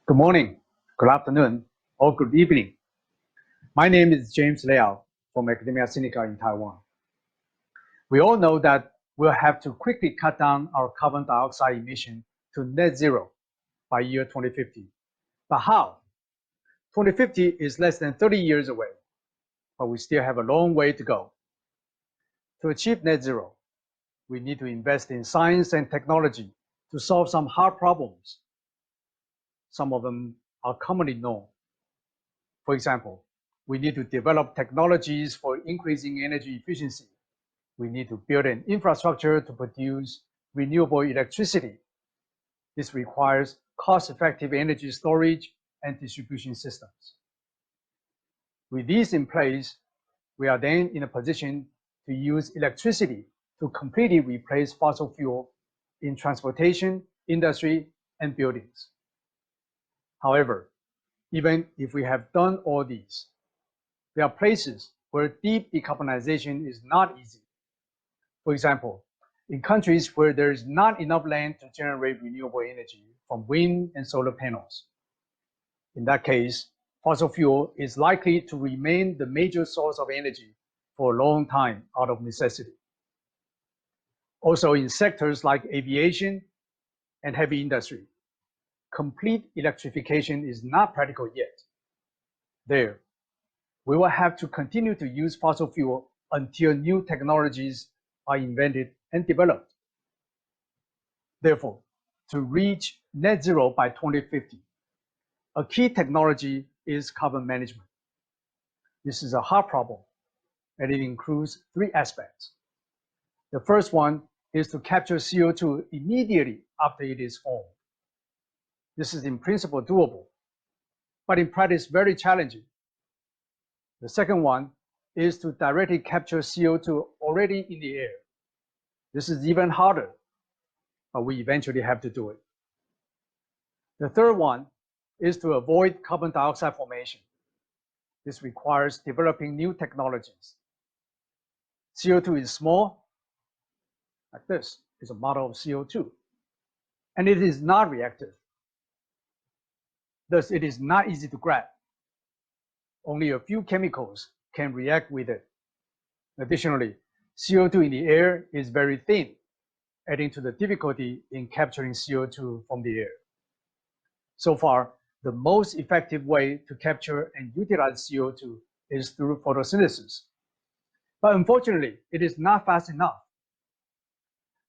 Good morning, good afternoon, or good evening. My name is James Liao from Academia Sinica in Taiwan. We all know that we'll have to quickly cut down our carbon dioxide emission to net zero by year 2050. But how? 2050 is less than 30 years away, but we still have a long way to go. To achieve net zero, we need to invest in science and technology to solve some hard problems. Some of them are commonly known. For example, we need to develop technologies for increasing energy efficiency. We need to build an infrastructure to produce renewable electricity. This requires cost-effective energy storage and distribution systems. With these in place, we are then in a position to use electricity to completely replace fossil fuel in transportation, industry, and buildings. However, even if we have done all these, there are places where deep decarbonization is not easy. For example, in countries where there is not enough land to generate renewable energy from wind and solar panels. In that case, fossil fuel is likely to remain the major source of energy for a long time out of necessity. Also, in sectors like aviation and heavy industry, complete electrification is not practical yet. There, we will have to continue to use fossil fuel until new technologies are invented and developed. Therefore, to reach net zero by 2050, a key technology is carbon management. This is a hard problem, and it includes three aspects. The first one is to capture CO2 immediately after it is formed. This is in principle doable, but in practice very challenging. The second one is to directly capture CO2 already in the air. This is even harder, but we eventually have to do it. The third one is to avoid carbon dioxide formation. This requires developing new technologies. CO2 is small, like this is a model of CO2, and it is not reactive. Thus, it is not easy to grab. Only a few chemicals can react with it. Additionally, CO2 in the air is very thin, adding to the difficulty in capturing CO2 from the air. So far, the most effective way to capture and utilize CO2 is through photosynthesis. But unfortunately, it is not fast enough.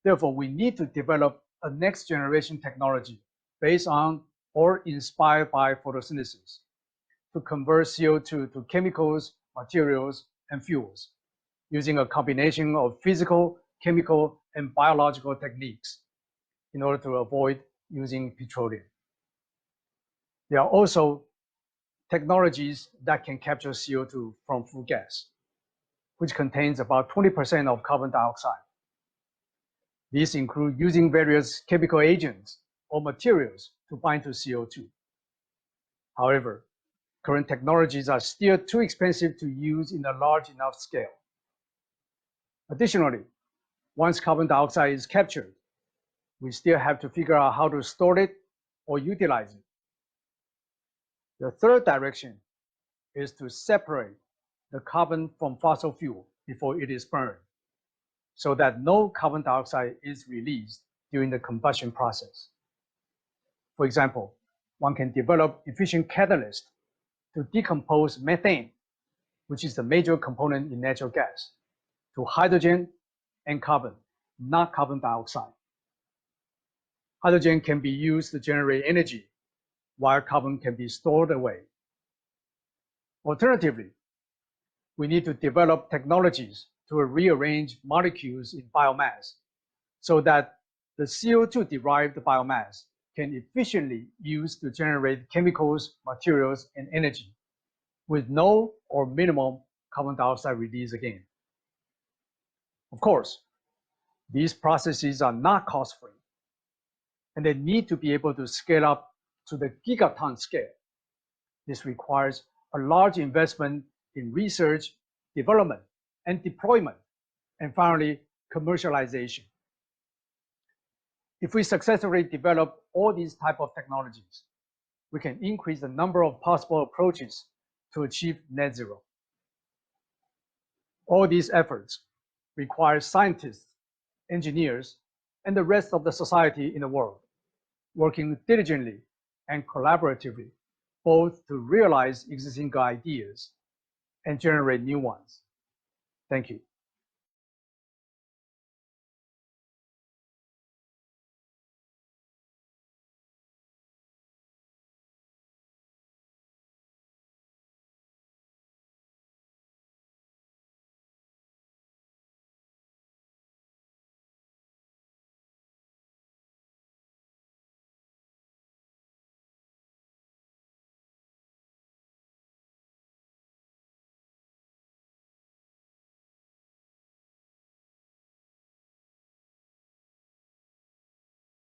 Therefore, we need to develop a next generation technology based on or inspired by photosynthesis to convert CO2 to chemicals, materials, and fuels using a combination of physical, chemical, and biological techniques in order to avoid using petroleum. There are also technologies that can capture CO2 from flue gas, which contains about 20% of carbon dioxide. These include using various chemical agents or materials to bind to CO2. However, current technologies are still too expensive to use in a large enough scale. Additionally, once carbon dioxide is captured, we still have to figure out how to store it or utilize it. The third direction is to separate the carbon from fossil fuel before it is burned, so that no carbon dioxide is released during the combustion process. For example, one can develop efficient catalysts to decompose methane, which is the major component in natural gas, to hydrogen and carbon, not carbon dioxide. Hydrogen can be used to generate energy, while carbon can be stored away. Alternatively, we need to develop technologies to rearrange molecules in biomass so that the CO2-derived biomass can efficiently use to generate chemicals, materials, and energy with no or minimal carbon dioxide release again. Of course, these processes are not cost-free, and they need to be able to scale up to the gigaton scale. This requires a large investment in research, development, and deployment, and finally, commercialization. If we successfully develop all these types of technologies, we can increase the number of possible approaches to achieve net zero. All these efforts require scientists, engineers, and the rest of the society in the world, working diligently and collaboratively, both to realize existing ideas and generate new ones. Thank you.